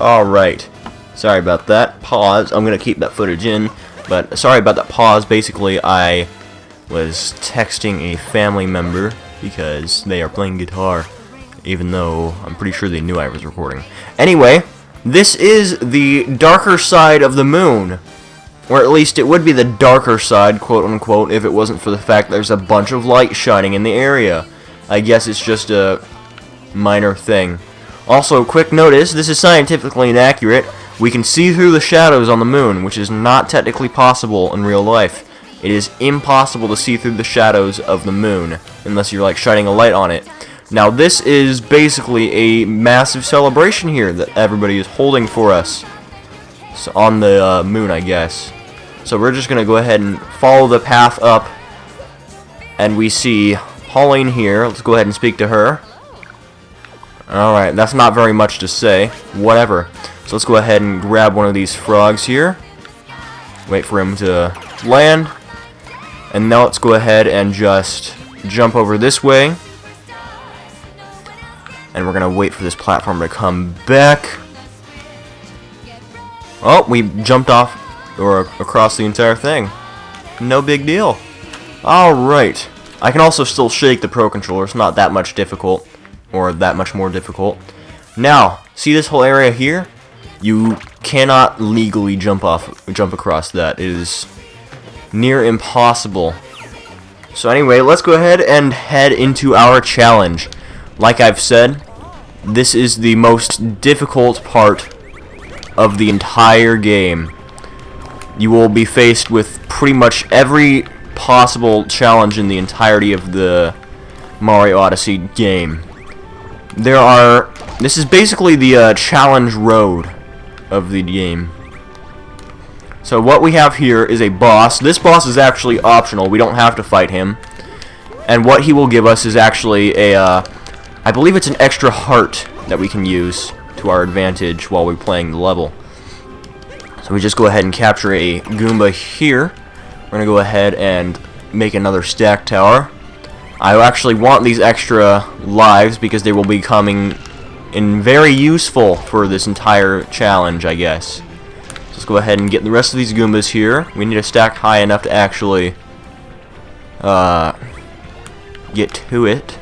Alright. Sorry about that. Pause. I'm going to keep that footage in. But sorry about that pause. Basically, I was texting a family member because they are playing guitar. Even though I'm pretty sure they knew I was recording. Anyway, this is the darker side of the moon. Or at least it would be the darker side, quote unquote, if it wasn't for the fact there's a bunch of light shining in the area. I guess it's just a minor thing. Also, quick notice, this is scientifically inaccurate. We can see through the shadows on the moon, which is not technically possible in real life. It is impossible to see through the shadows of the moon, unless you're like shining a light on it. Now this is basically a massive celebration here that everybody is holding for us. So on the moon, I guess. So we're just going to go ahead and follow the path up. And we see Pauline here. Let's go ahead and speak to her. Alright, that's not very much to say. Whatever. So let's go ahead and grab one of these frogs here. Wait for him to land. And now let's go ahead and just jump over this way. And we're going to wait for this platform to come back. Oh, we jumped off or across the entire thing. No big deal. Alright. I can also still shake the Pro Controller. It's not that much difficult. Or that much more difficult. Now, see this whole area here? You cannot legally jump across that. It is near impossible. So anyway, let's go ahead and head into our challenge. Like I've said, this is the most difficult part of the entire game. You will be faced with pretty much every possible challenge in the entirety of the Mario Odyssey game. This is basically the challenge road of the game. So what we have here is a boss. This boss is actually optional. We don't have to fight him. And what he will give us is actually I believe it's an extra heart that we can use to our advantage while we're playing the level. So we just go ahead and capture a Goomba here. We're going to go ahead and make another stack tower. I actually want these extra lives because they will be coming in very useful for this entire challenge, I guess. So let's go ahead and get the rest of these Goombas here. We need a stack high enough to actually get to it.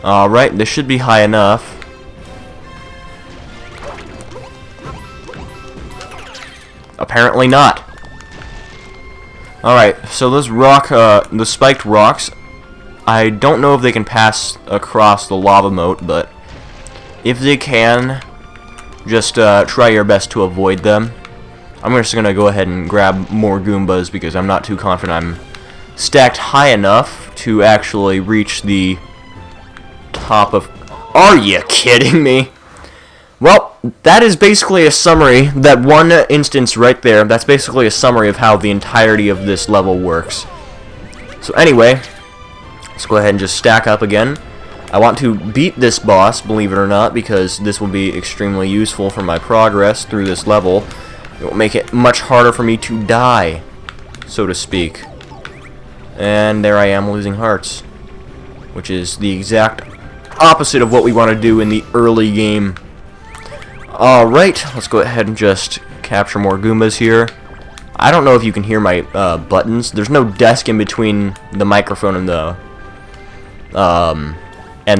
Alright, this should be high enough. Apparently not. Alright, so those the spiked rocks, I don't know if they can pass across the lava moat, but if they can, just try your best to avoid them. I'm just going to go ahead and grab more Goombas because I'm not too confident I'm stacked high enough to actually reach the top of... Are you kidding me? Well, that is basically a summary. That one instance right there, that's basically a summary of how the entirety of this level works. So anyway, let's go ahead and just stack up again. I want to beat this boss, believe it or not, because this will be extremely useful for my progress through this level. It will make it much harder for me to die, so to speak. And there I am losing hearts, which is the exact opposite of what we want to do in the early game. Alright, let's go ahead and just capture more Goombas here. I don't know if you can hear my buttons. There's no desk in between the microphone and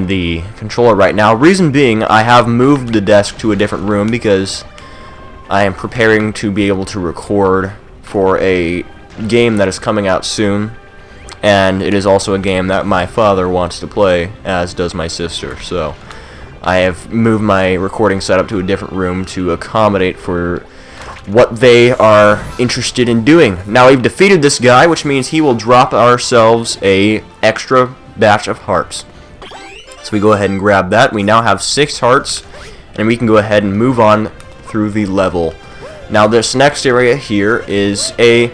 the controller right now. Reason being, I have moved the desk to a different room because I am preparing to be able to record for a game that is coming out soon. And it is also a game that my father wants to play, as does my sister. So I have moved my recording setup to a different room to accommodate for what they are interested in doing. Now we've defeated this guy, which means he will drop ourselves a extra batch of hearts. So we go ahead and grab that. We now have 6 hearts, and we can go ahead and move on through the level. Now this next area here is a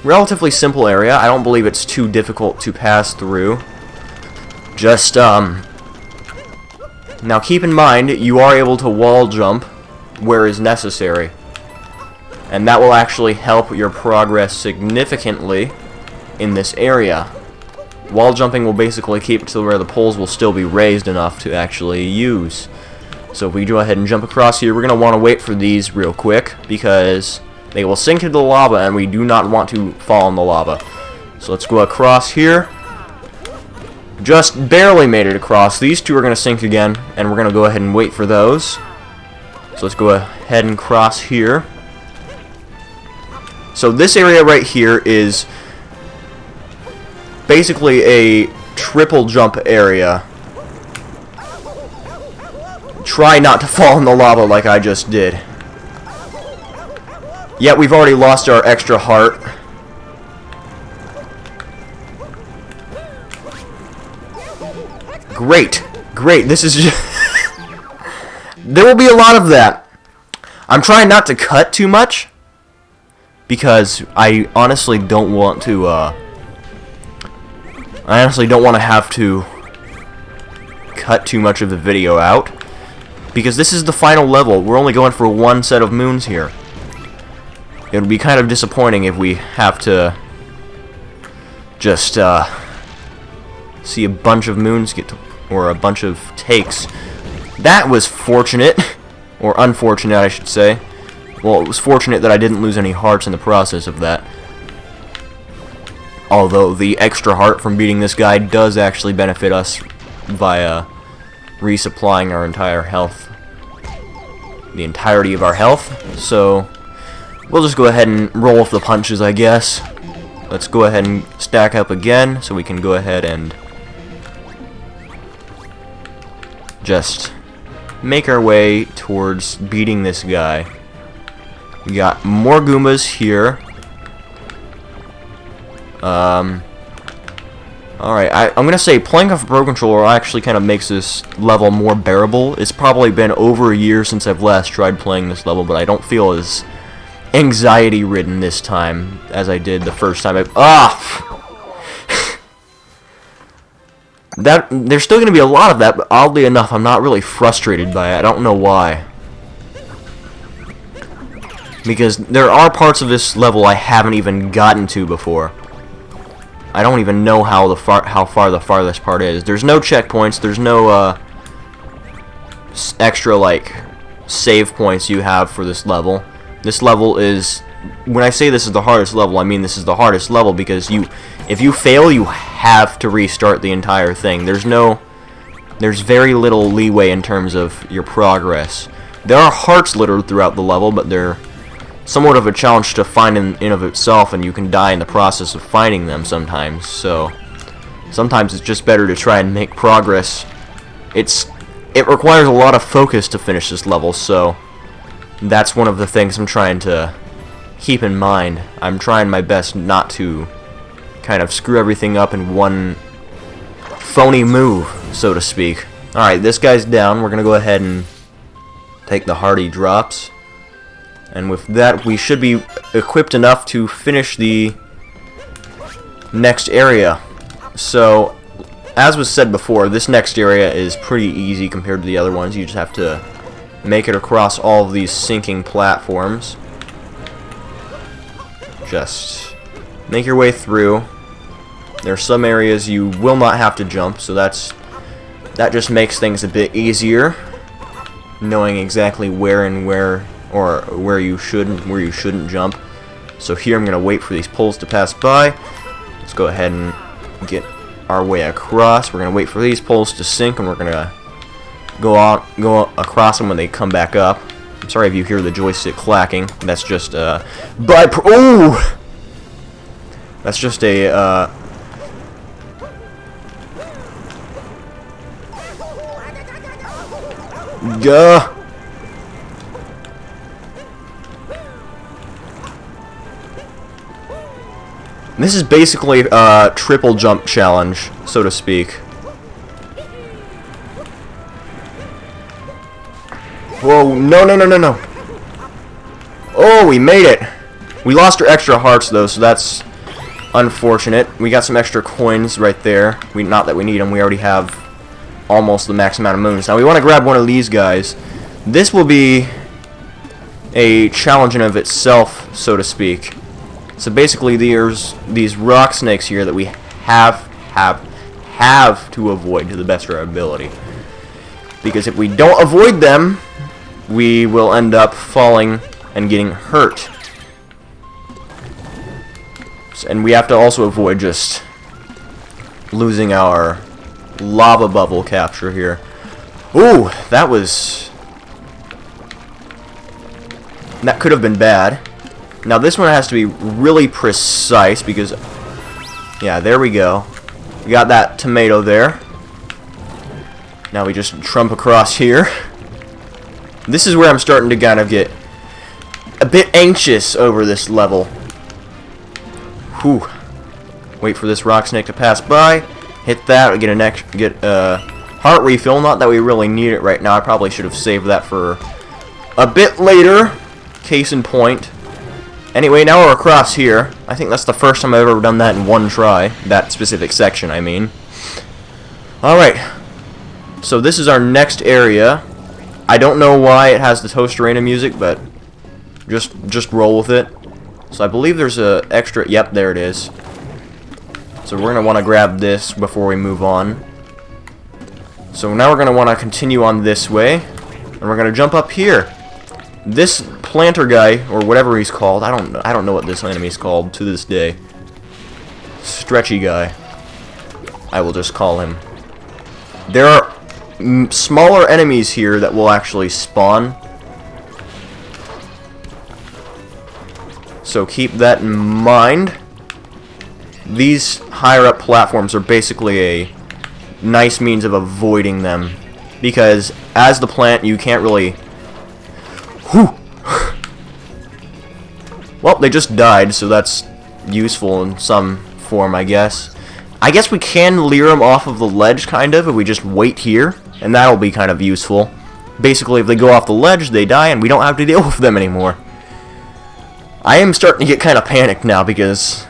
relatively simple area. I don't believe it's too difficult to pass through. Just now keep in mind, you are able to wall jump where is necessary. And that will actually help your progress significantly in this area. Wall jumping will basically keep it to where the poles will still be raised enough to actually use. So if we go ahead and jump across here, we're going to want to wait for these real quick, because they will sink into the lava, and we do not want to fall in the lava. So let's go across here. Just barely made it across. These two are going to sink again, and we're going to go ahead and wait for those. So let's go ahead and cross here. So this area right here is basically a triple jump area. Try not to fall in the lava like I just did. Yet we've already lost our extra heart. Great. Great. This is just there will be a lot of that. I'm trying not to cut too much, because I honestly don't want to have to cut too much of the video out, because this is the final level. We're only going for one set of moons here. It would be kind of disappointing if we have to just see a bunch of moons get to, or a bunch of takes. That was fortunate, or unfortunate I should say. Well, it was fortunate that I didn't lose any hearts in the process of that. Although the extra heart from beating this guy does actually benefit us via resupplying our entire health. The entirety of our health. So we'll just go ahead and roll with the punches, I guess. Let's go ahead and stack up again so we can go ahead and just make our way towards beating this guy. We got more Goombas here. Alright, I'm gonna say playing off a Pro Controller actually kind of makes this level more bearable. It's probably been over a year since I've last tried playing this level, but I don't feel as anxiety-ridden this time as I did the first time. There's still gonna be a lot of that, but oddly enough, I'm not really frustrated by it. I don't know why. Because there are parts of this level I haven't even gotten to before. I don't even know how far the farthest part is. There's no checkpoints. There's no extra like save points you have for this level. This level is, when I say this is the hardest level, I mean this is the hardest level because if you fail, you have to restart the entire thing. There's very little leeway in terms of your progress. There are hearts littered throughout the level, but they're somewhat of a challenge to find in of itself, and you can die in the process of finding them sometimes. So sometimes it's just better to try and make progress. It requires a lot of focus to finish this level, so that's one of the things I'm trying to keep in mind. I'm trying my best not to kind of screw everything up in one phony move, so to speak. Alright, this guy's down. We're gonna go ahead and take the hardy drops. And with that, we should be equipped enough to finish the next area. So, as was said before, this next area is pretty easy compared to the other ones. You just have to make it across all of these sinking platforms. Just make your way through. There are some areas you will not have to jump, so that just makes things a bit easier, knowing exactly where you should and where you shouldn't jump. So here I'm going to wait for these poles to pass by. Let's go ahead and get our way across. We're going to wait for these poles to sink, and we're going to go across them when they come back up. I'm sorry if you hear the joystick clacking. That's just ooh! That's just a Gah! This is basically a triple jump challenge, so to speak. Whoa, no, no, no, no, no. Oh, we made it. We lost our extra hearts, though, so that's unfortunate. We got some extra coins right there. Not that we need them. We already have almost the max amount of moons. Now, we want to grab one of these guys. This will be a challenge in of itself, so to speak. So basically, there's these rock snakes here that we have to avoid to the best of our ability. Because if we don't avoid them, we will end up falling and getting hurt. And we have to also avoid just losing our lava bubble capture here. Ooh, that could have been bad. Now this one has to be really precise because, yeah, there we go. We got that tomato there. Now we just trump across here. This is where I'm starting to kind of get a bit anxious over this level. Whew. Wait for this rock snake to pass by. Hit that. Get a heart refill. Not that we really need it right now. I probably should have saved that for a bit later. Case in point. Anyway, now we're across here. I think that's the first time I've ever done that in one try. That specific section, I mean. Alright. So this is our next area. I don't know why it has the Toaster Arena music, but just roll with it. So I believe there's a extra... Yep, there it is. So we're going to want to grab this before we move on. So now we're going to want to continue on this way. And we're going to jump up here. This planter guy, or whatever he's called, I don't know what this enemy's called to this day. Stretchy guy. I will just call him. There are smaller enemies here that will actually spawn. So keep that in mind. These higher up platforms are basically a nice means of avoiding them. Because as the plant, you can't really... Whew! Well, they just died, so that's useful in some form, I guess. I guess we can lure them off of the ledge, kind of, if we just wait here. And that'll be kind of useful. Basically, if they go off the ledge, they die, and we don't have to deal with them anymore. I am starting to get kind of panicked now, because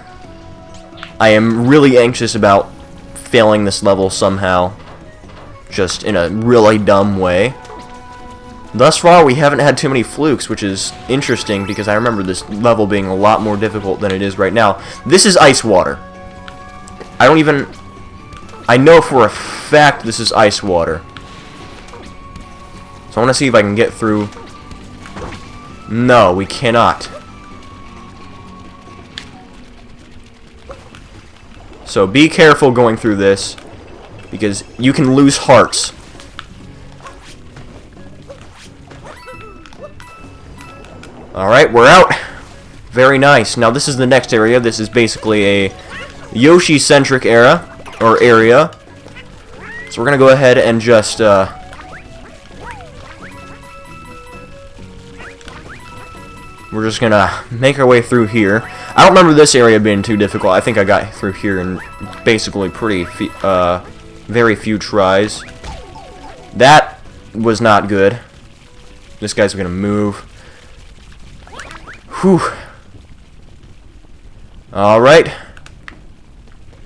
I am really anxious about failing this level somehow. Just in a really dumb way. Thus far, we haven't had too many flukes, which is interesting, because I remember this level being a lot more difficult than it is right now. This is ice water. I know for a fact this is ice water. So I want to see if I can get through. No, we cannot. So be careful going through this, because you can lose hearts. Alright, we're out. Very nice. Now this is the next area. This is basically a Yoshi-centric area. So we're going to go ahead and just... we're just going to make our way through here. I don't remember this area being too difficult. I think I got through here in basically very few tries. That was not good. This guy's going to move. Whew. Alright.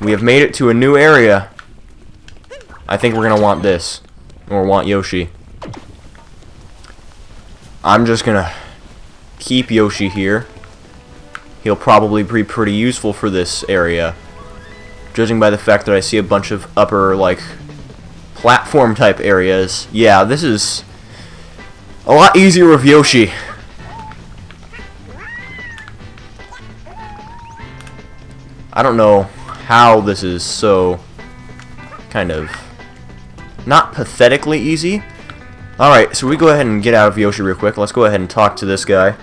We have made it to a new area. I think we're going to want this. Or want Yoshi. I'm just going to keep Yoshi here. He'll probably be pretty useful for this area. Judging by the fact that I see a bunch of upper, like, platform type areas. Yeah, this is a lot easier with Yoshi. I don't know how this is so kind of not pathetically easy. Alright, so we go ahead and get out of Yoshi real quick. Let's go ahead and talk to this guy.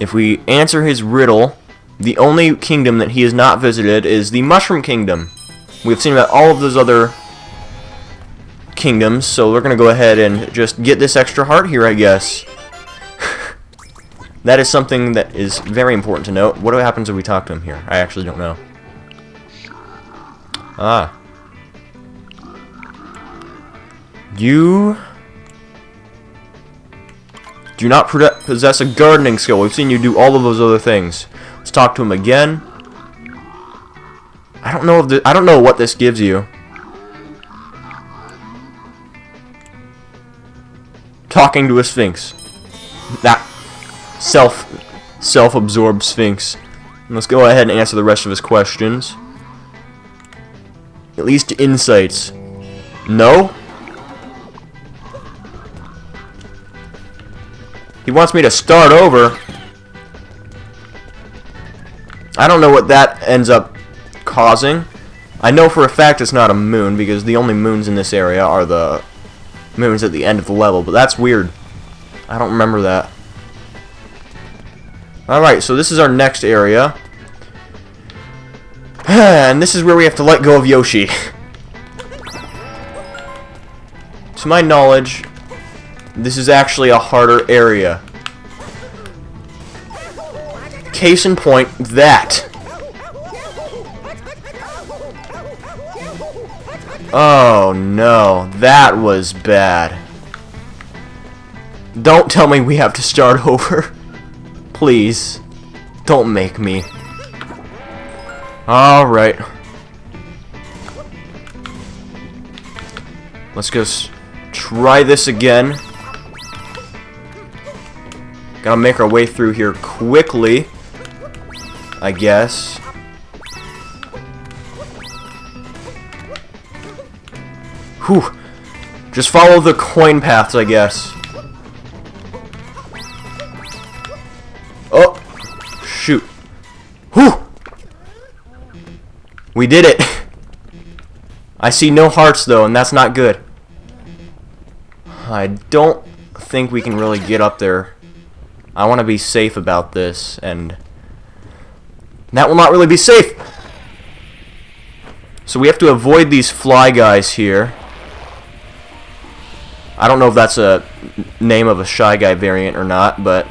If we answer his riddle, the only kingdom that he has not visited is the Mushroom Kingdom. We've seen about all of those other kingdoms, so we're going to go ahead and just get this extra heart here, I guess. That is something that is very important to note. What happens if we talk to him here? I actually don't know. Ah. You do not possess a gardening skill. We've seen you do all of those other things. Let's talk to him again. I don't know what this gives you. Talking to a sphinx. That self-absorbed sphinx. Let's go ahead and answer the rest of his questions. At least insights. No? He wants me to start over. I don't know what that ends up causing. I know for a fact it's not a moon, because the only moons in this area are the moons at the end of the level, but that's weird. I don't remember that. Alright, so this is our next area. And this is where we have to let go of Yoshi. To my knowledge, this is actually a harder area. Case in point, that. Oh no, that was bad. Don't tell me we have to start over. Please, don't make me. Alright. Let's go try this again. Gotta make our way through here quickly, I guess. Whew. Just follow the coin paths, I guess. Oh! Shoot. Whew! We did it! I see no hearts, though, and that's not good. I don't think we can really get up there. I want to be safe about this, and that will not really be safe! So we have to avoid these fly guys here. I don't know if that's a name of a Shy Guy variant or not, but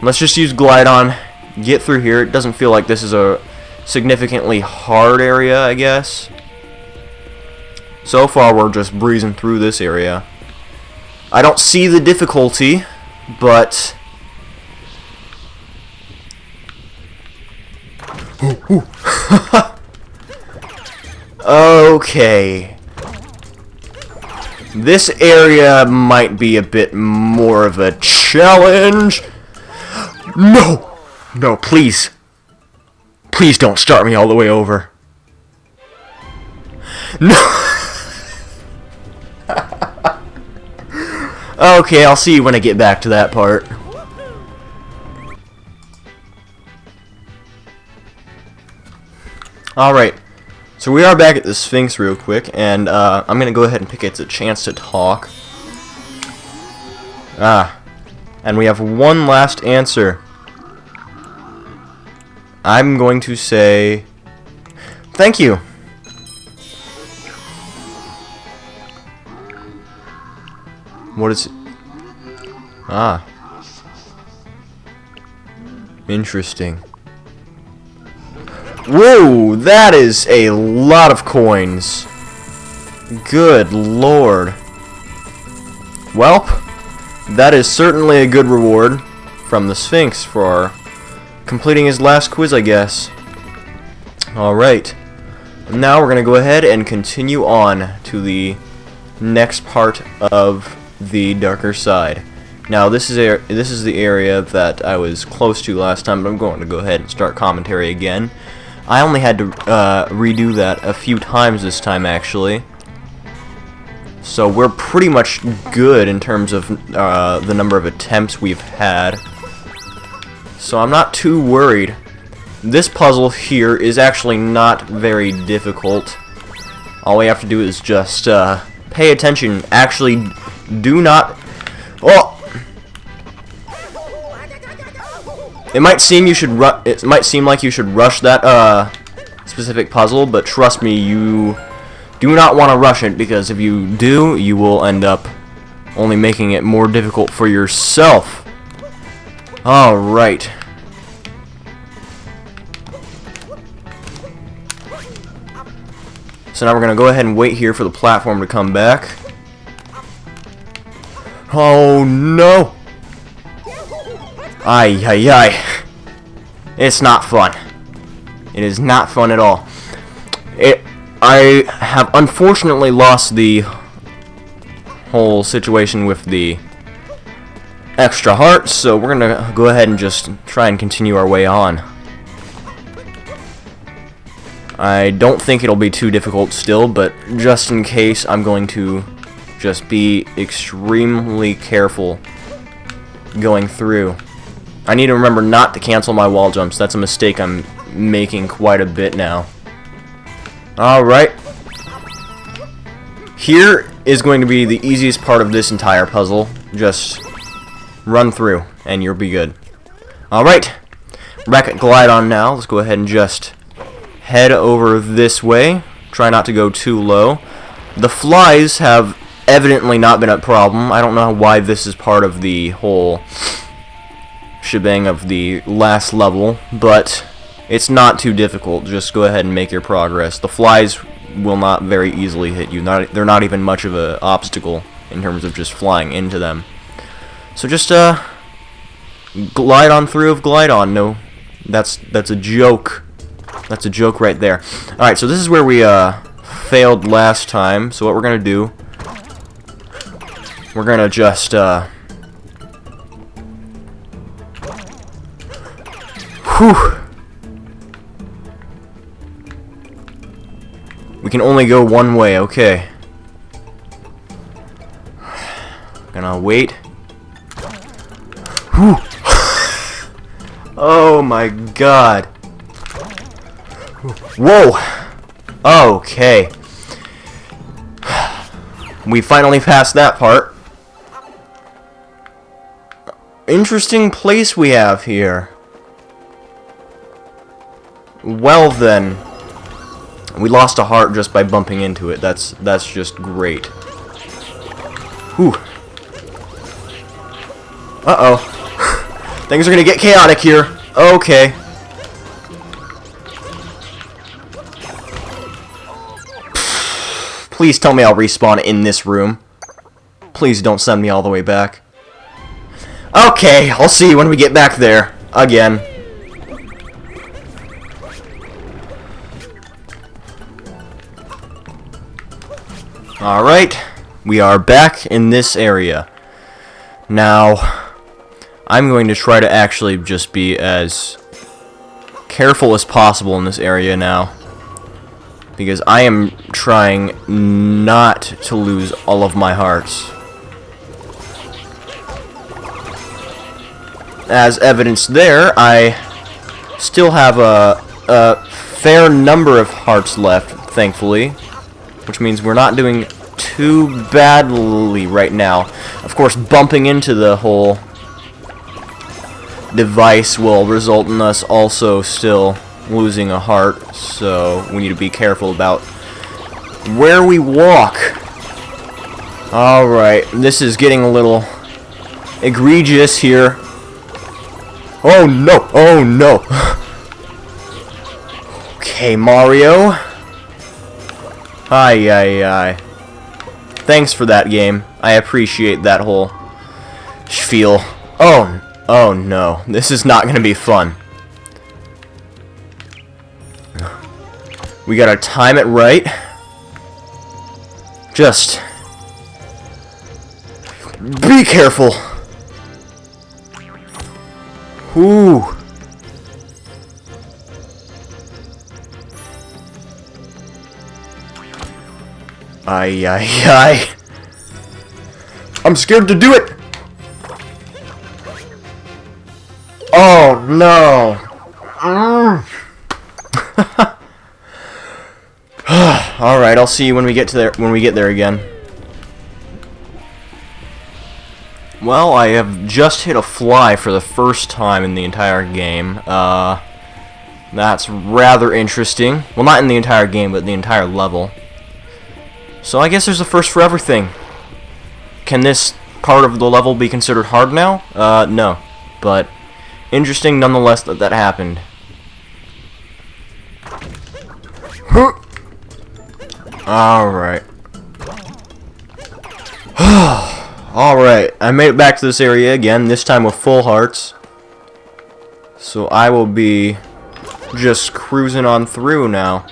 let's just use Glide-On, get through here. It doesn't feel like this is a significantly hard area, I guess. So far, we're just breezing through this area. I don't see the difficulty, but okay. This area might be a bit more of a challenge. No! No, please. Please don't start me all the way over. No! Okay, I'll see you when I get back to that part. Alright. So we are back at the Sphinx real quick, and I'm going to go ahead and pick it a chance to talk. And we have one last answer. I'm going to say thank you. What is it? Ah. Interesting. Whoa, that is a lot of coins. Good lord. Welp, that is certainly a good reward from the Sphinx for completing his last quiz, I guess. Alright. Now we're going to go ahead and continue on to the next part of the darker side. Now this is the area that I was close to last time, but I'm going to go ahead and start commentary again. I only had to redo that a few times this time, actually. So we're pretty much good in terms of the number of attempts we've had. So I'm not too worried. This puzzle here is actually not very difficult. All we have to do is just pay attention. Actually, do not... Oh! It might seem like you should rush that specific puzzle, but trust me, you do not want to rush it, because if you do, you will end up only making it more difficult for yourself. Alright. So now we're going to go ahead and wait here for the platform to come back. Oh no! Ay, ay, ay. It's not fun. It is not fun at all. I have unfortunately lost the whole situation with the extra hearts, so we're gonna go ahead and just try and continue our way on. I don't think it'll be too difficult still, but just in case, I'm going to just be extremely careful going through. I need to remember not to cancel my wall jumps. That's a mistake I'm making quite a bit now. Alright. Here is going to be the easiest part of this entire puzzle. Just run through, and you'll be good. Alright. We're back at Glidon now. Let's go ahead and just head over this way. Try not to go too low. The flies have evidently not been a problem. I don't know why this is part of the whole shebang of the last level, but it's not too difficult. Just go ahead and make your progress. The flies will not very easily hit you. They're not even much of an obstacle in terms of just flying into them. So just glide on through of Glidon. No, that's a joke. That's a joke right there. Alright, so this is where we failed last time. So what we're gonna do, we're gonna just we can only go one way, okay. Gonna wait. Whew. Oh my god. Whoa! Okay. We finally passed that part. Interesting place we have here. Well then. We lost a heart just by bumping into it. That's just great. Whew. Uh-oh. Things are gonna get chaotic here. Okay. Please tell me I'll respawn in this room. Please don't send me all the way back. Okay, I'll see you when we get back there. Again. Alright, we are back in this area. Now, I'm going to try to actually just be as careful as possible in this area now, because I am trying not to lose all of my hearts. As evidenced there, I still have a fair number of hearts left, thankfully, which means we're not doing too badly right now. Of course, bumping into the whole device will result in us also still losing a heart, so we need to be careful about where we walk. Alright, this is getting a little egregious here. Oh no, oh no. Okay, Mario. Hi. Thanks for that game. I appreciate that whole spiel. Oh no, this is not gonna be fun. We gotta time it right. Just be careful. Ooh. Ay. I'm scared to do it. Oh no. All right, I'll see you when we get there again. Well, I have just hit a fly for the first time in the entire game. That's rather interesting. Well, not in the entire game, but the entire level. So I guess there's a first for everything. Can this part of the level be considered hard now? No. But interesting nonetheless that that happened. Alright. Alright, I made it back to this area again, this time with full hearts. So I will be just cruising on through now.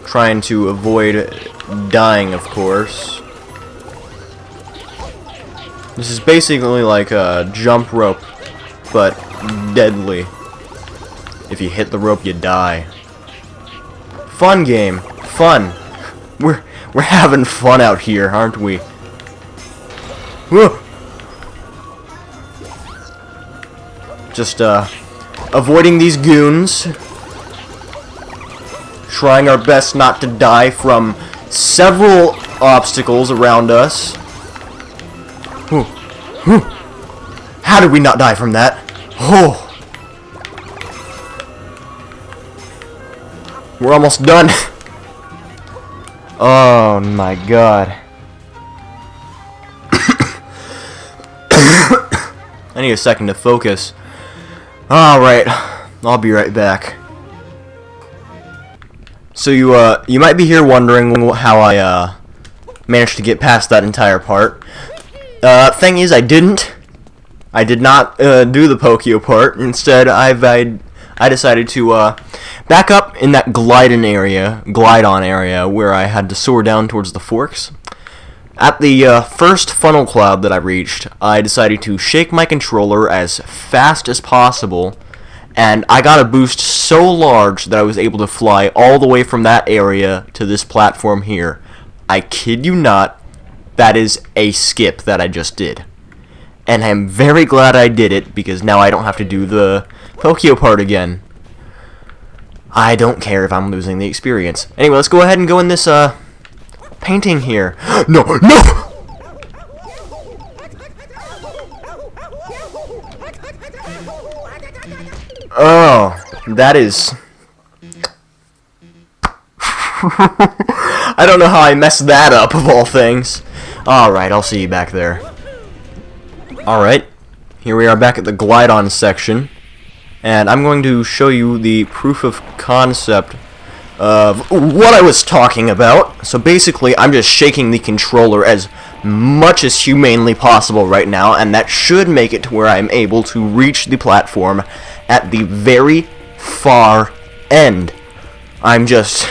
Trying to avoid dying, of course. This is basically like a jump rope, but deadly. If you hit the rope, you die. Fun game. Fun. We're having fun out here, aren't we? Just avoiding these goons. Trying our best not to die from several obstacles around us. How did we not die from that? Oh. We're almost done. Oh my god. I need a second to focus. Alright, I'll be right back. So you might be here wondering how I managed to get past that entire part. Thing is, I didn't. I did not do the Pokio part. Instead, I decided to back up in that glide-on area where I had to soar down towards the forks. At the first funnel cloud that I reached, I decided to shake my controller as fast as possible, and I got a boost so large that I was able to fly all the way from that area to this platform here. I kid you not, that is a skip that I just did. And I'm very glad I did it, because now I don't have to do the Pokio part again. I don't care if I'm losing the experience. Anyway, let's go ahead and go in this, painting here. No! Oh, that is... I don't know how I messed that up, of all things. Alright, I'll see you back there. Alright, here we are back at the glide-on section. And I'm going to show you the proof of concept of what I was talking about. So basically, I'm just shaking the controller as much as humanely possible right now, and that should make it to where I'm able to reach the platform at the very far end. I'm just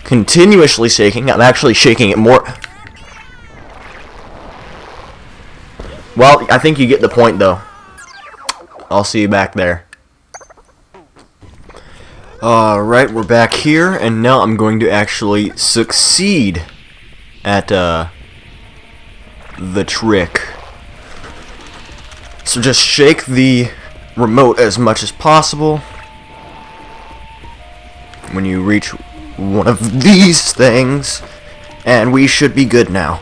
continuously shaking. I'm actually shaking it more. Well, I think you get the point, though. I'll see you back there. Alright, we're back here, and now I'm going to actually succeed at, the trick. So just shake the remote as much as possible. When you reach one of these things, and we should be good now.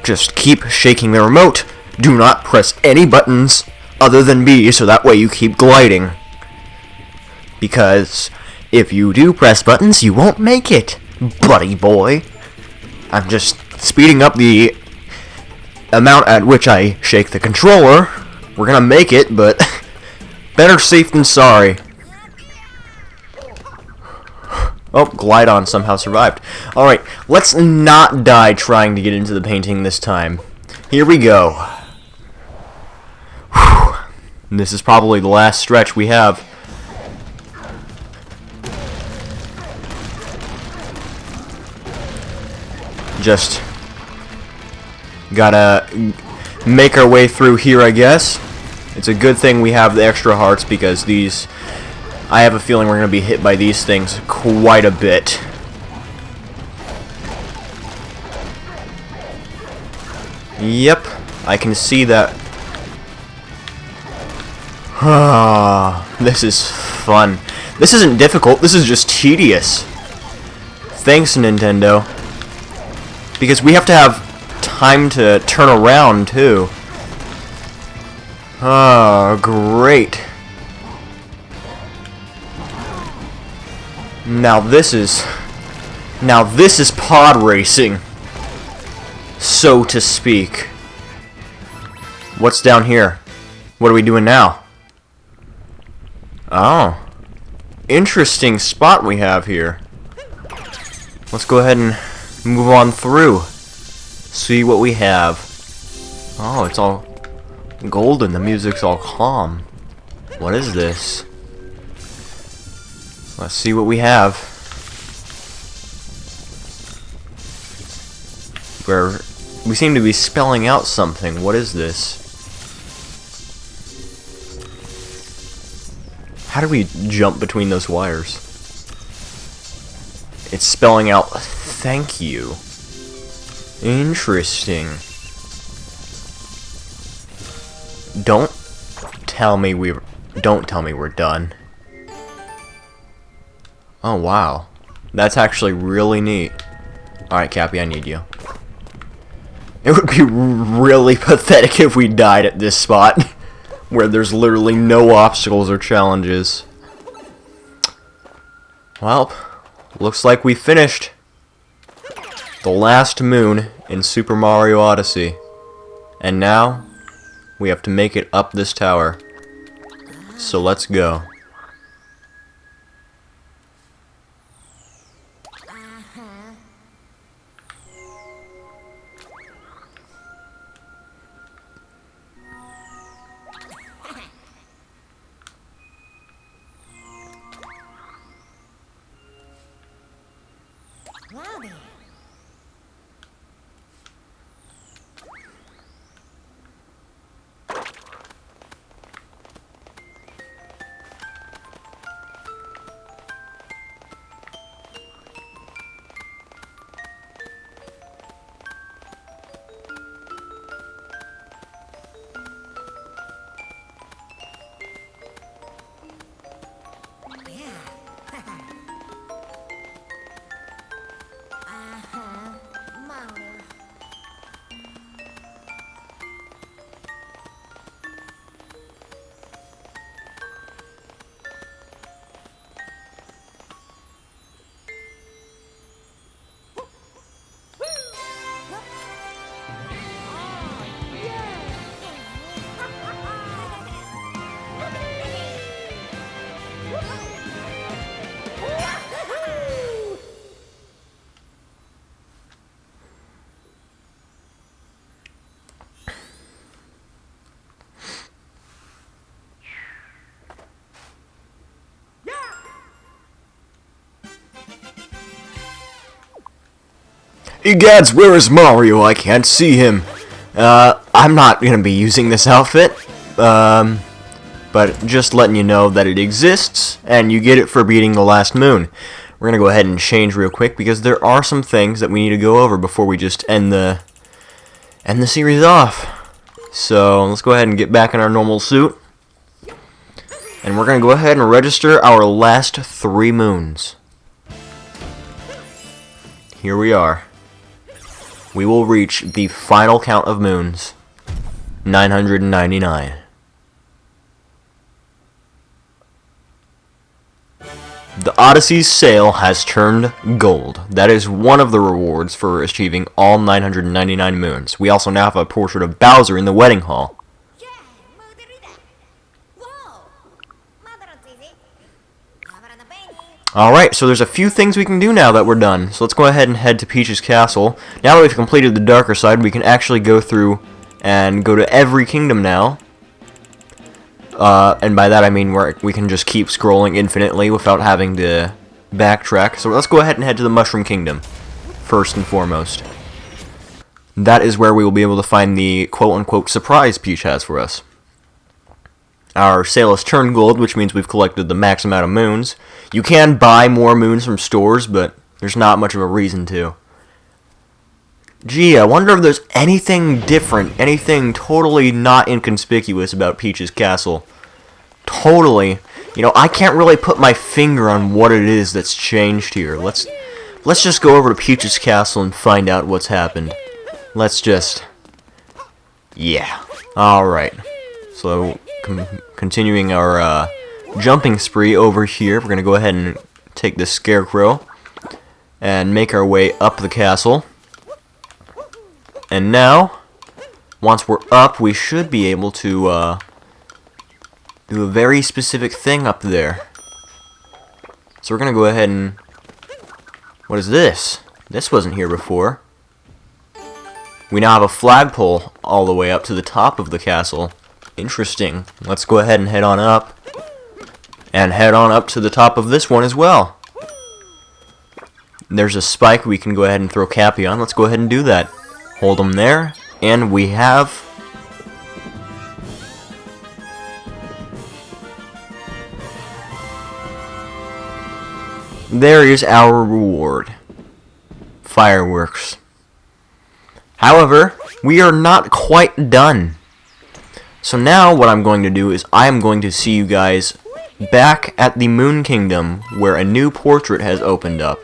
Just keep shaking the remote. Do not press any buttons other than B, so that way you keep gliding. Because if you do press buttons, you won't make it, buddy boy. I'm just speeding up the amount at which I shake the controller. We're gonna make it, but better safe than sorry. Oh, Glide-On somehow survived. Alright, let's not die trying to get into the painting this time. Here we go. Whew. This is probably the last stretch we have. Just gotta make our way through here, I guess. It's a good thing we have the extra hearts, because these... I have a feeling we're going to be hit by these things quite a bit. Yep, I can see that. This is fun. This isn't difficult, this is just tedious. Thanks, Nintendo. Because we have to have time to turn around, too. Oh, great. Now this is pod racing, so to speak. What's down here? What are we doing now? Oh, interesting spot we have here. Let's go ahead and move on through. See what we have. Oh, it's all golden. The music's all calm. What is this? Let's see what we have. We seem to be spelling out something. What is this? How do we jump between those wires? It's spelling out thank you. Interesting. Don't tell me we're done. Oh wow. That's actually really neat. Alright, Cappy, I need you. It would be really pathetic if we died at this spot, where there's literally no obstacles or challenges. Well, looks like we finished the last moon in Super Mario Odyssey. And now, we have to make it up this tower. So let's go. Egads, where is Mario? I can't see him. I'm not gonna be using this outfit. But just letting you know that it exists, and you get it for beating the last moon. We're gonna go ahead and change real quick, because there are some things that we need to go over before we just end the series off. So, let's go ahead and get back in our normal suit. And we're gonna go ahead and register our last 3 moons. Here we are. We will reach the final count of moons, 999. The Odyssey's sail has turned gold. That is one of the rewards for achieving all 999 moons. We also now have a portrait of Bowser in the wedding hall. Alright, so there's a few things we can do now that we're done. So let's go ahead and head to Peach's castle. Now that we've completed the darker side, we can actually go through and go to every kingdom now. And by that I mean we can just keep scrolling infinitely without having to backtrack. So let's go ahead and head to the Mushroom Kingdom, first and foremost. That is where we will be able to find the quote-unquote surprise Peach has for us. Our sail has turned gold, which means we've collected the max amount of moons. You can buy more moons from stores, but there's not much of a reason to. Gee, I wonder if there's anything different, anything totally not inconspicuous about Peach's castle. Totally. You know, I can't really put my finger on what it is that's changed here. Let's just go over to Peach's castle and find out what's happened. Let's just... yeah. Alright. So, continuing our jumping spree over here, we're going to go ahead and take this scarecrow and make our way up the castle. And now, once we're up, we should be able to do a very specific thing up there. So we're going to go ahead and... what is this? This wasn't here before. We now have a flagpole all the way up to the top of the castle. Interesting. Let's go ahead and head on up. And head on up to the top of this one as well. There's a spike we can go ahead and throw Cappy on. Let's go ahead and do that. Hold him there. And we have... there is our reward. Fireworks. However, we are not quite done. So now what I'm going to do is I am going to see you guys back at the Moon Kingdom, where a new portrait has opened up.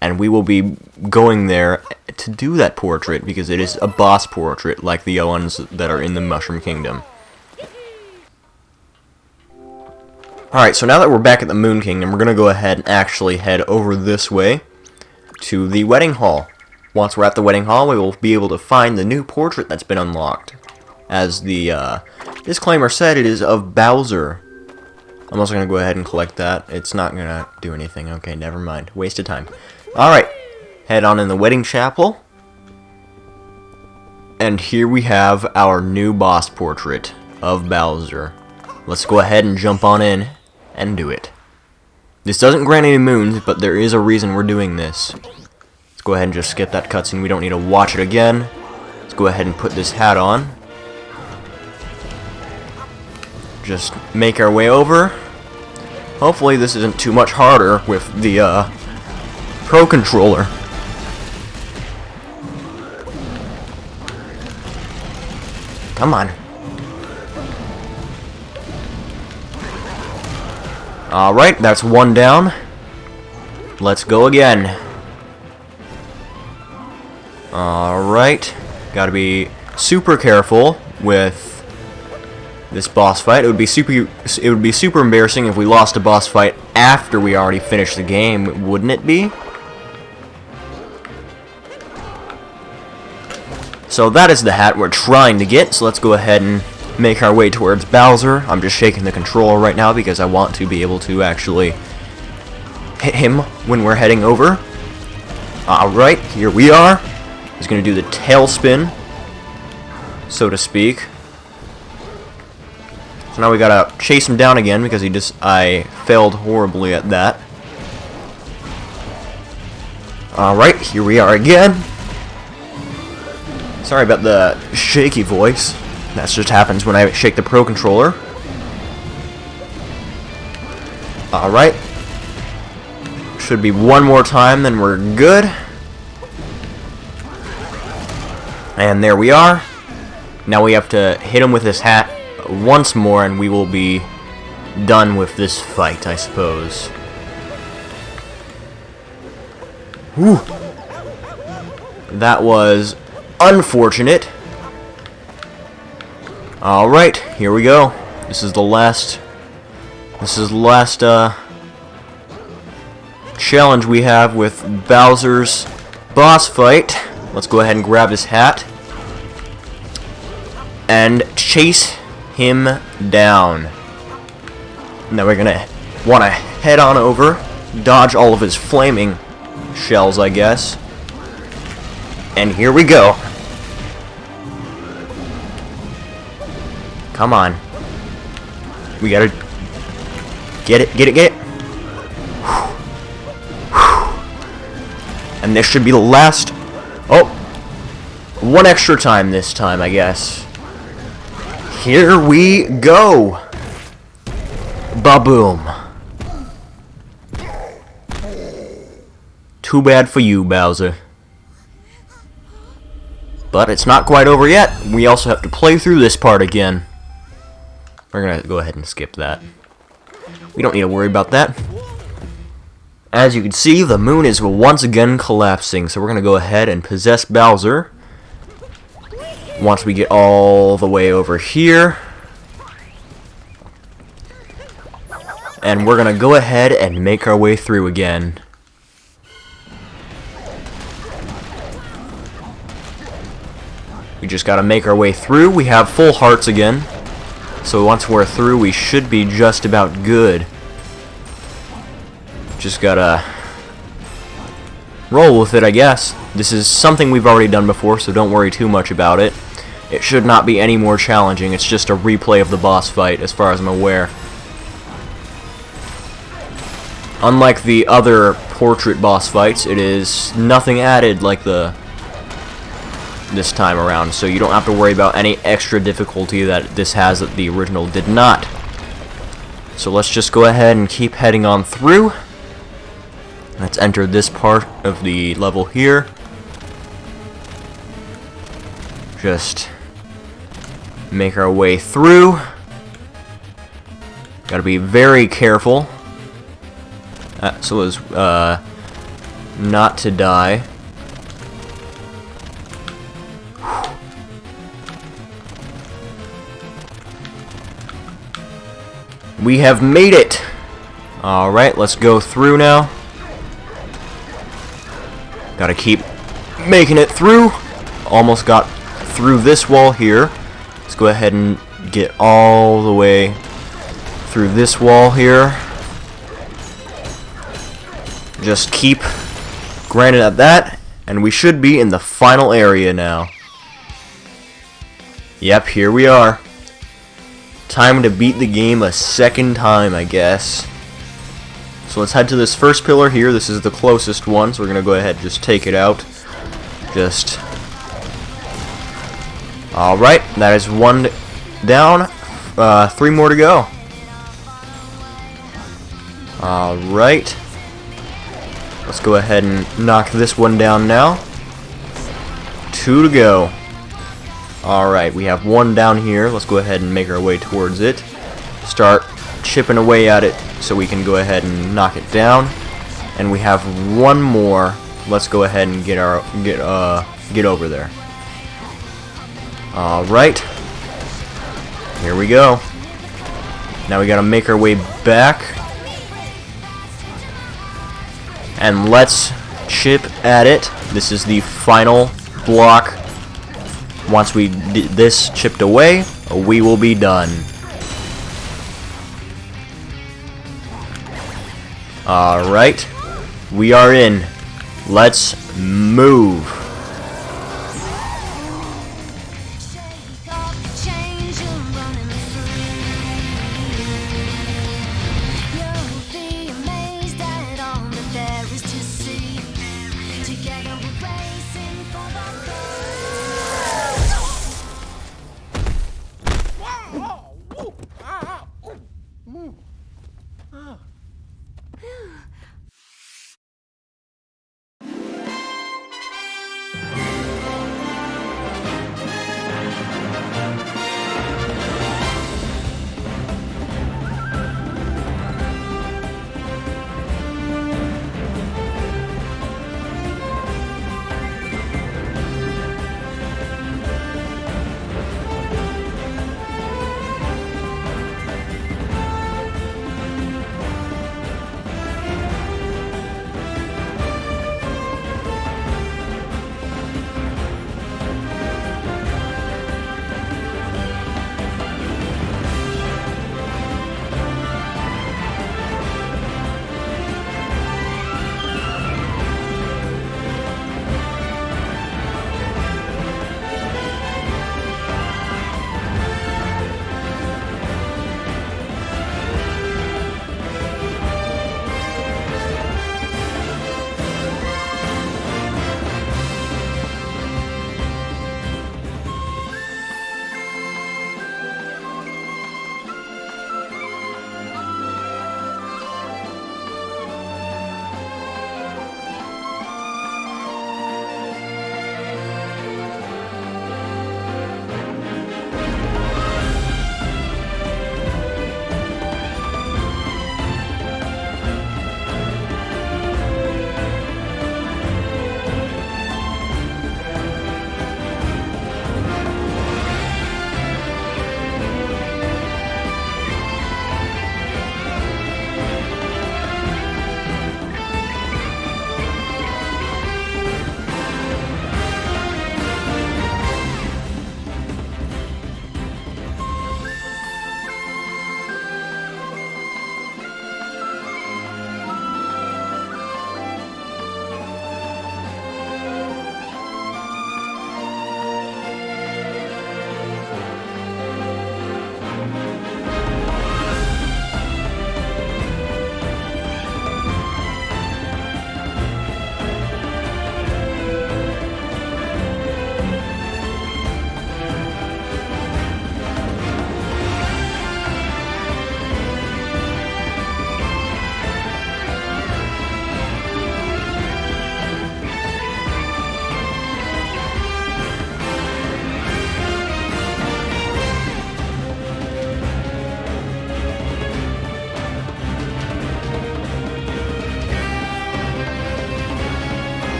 And we will be going there to do that portrait, because it is a boss portrait, like the ones that are in the Mushroom Kingdom. Alright, so now that we're back at the Moon Kingdom, we're going to go ahead and actually head over this way to the wedding hall. Once we're at the wedding hall, we will be able to find the new portrait that's been unlocked. As the disclaimer said, it is of Bowser. I'm also going to go ahead and collect that. It's not going to do anything. Okay, never mind. Waste of time. Alright, head on in the wedding chapel. And here we have our new boss portrait of Bowser. Let's go ahead and jump on in and do it. This doesn't grant any moons, but there is a reason we're doing this. Let's go ahead and just skip that cutscene. We don't need to watch it again. Let's go ahead and put this hat on. Just make our way over. Hopefully this isn't too much harder with the Pro Controller. Come on. Alright, that's one down. Let's go again. Alright. Gotta be super careful with this boss fight. It would be super embarrassing if we lost a boss fight after we already finished the game, wouldn't it be? So that is the hat we're trying to get, so let's go ahead and make our way towards Bowser. I'm just shaking the controller right now because I want to be able to actually hit him when we're heading over. Alright, here we are. He's going to do the tailspin, so to speak. So now we gotta chase him down again because I failed horribly at that. Alright, here we are again. Sorry about the shaky voice. That just happens when I shake the Pro Controller. Alright. Should be one more time, then we're good. And there we are. Now we have to hit him with this hat once more, and we will be done with this fight, I suppose. Whew. That was unfortunate. Alright, here we go. This is the last challenge we have with Bowser's boss fight. Let's go ahead and grab his hat and chase him down. Now we're gonna want to head on over, dodge all of his flaming shells, I guess. And here we go. Come on. We gotta get it. And this should be the last. Oh, one extra time this time, I guess. Here we go. Ba-boom. Too bad for you, Bowser. But it's not quite over yet. We also have to play through this part again. We're gonna go ahead and skip that. We don't need to worry about that. As you can see, the moon is once again collapsing, so we're gonna go ahead and possess Bowser. Once we get all the way over here. And we're gonna go ahead and make our way through again. We just gotta make our way through. We have full hearts again. So once we're through, we should be just about good. Just gotta roll with it, I guess. This is something we've already done before, so don't worry too much about it. It should not be any more challenging. It's just a replay of the boss fight, as far as I'm aware. Unlike the other portrait boss fights, it is nothing added like this time around, so you don't have to worry about any extra difficulty that this has that the original did not. So let's just go ahead and keep heading on through. Let's enter this part of the level here. Just Make our way through. Gotta be very careful. So as not to die. We have made it! Alright, let's go through now. Gotta keep making it through. Almost got through this wall here. Let's go ahead and get all the way through this wall here. Just keep grinding at that, and we should be in the final area now. Yep, here we are. Time to beat the game a second time, I guess. So let's head to this first pillar here. This is the closest one, so we're gonna go ahead and just take it out. Just... Alright, that is one down. 3 more to go. Alright. Let's go ahead and knock this one down now. 2 to go. Alright, we have 1 down here. Let's go ahead and make our way towards it. Start chipping away at it so we can go ahead and knock it down. And we have 1 more. Let's go ahead and get over there. Alright. Here we go. Now we gotta make our way back. And let's chip at it. This is the final block. Once we get this chipped away, we will be done. Alright. We are in. Let's move.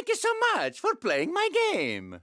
Thank you so much for playing my game.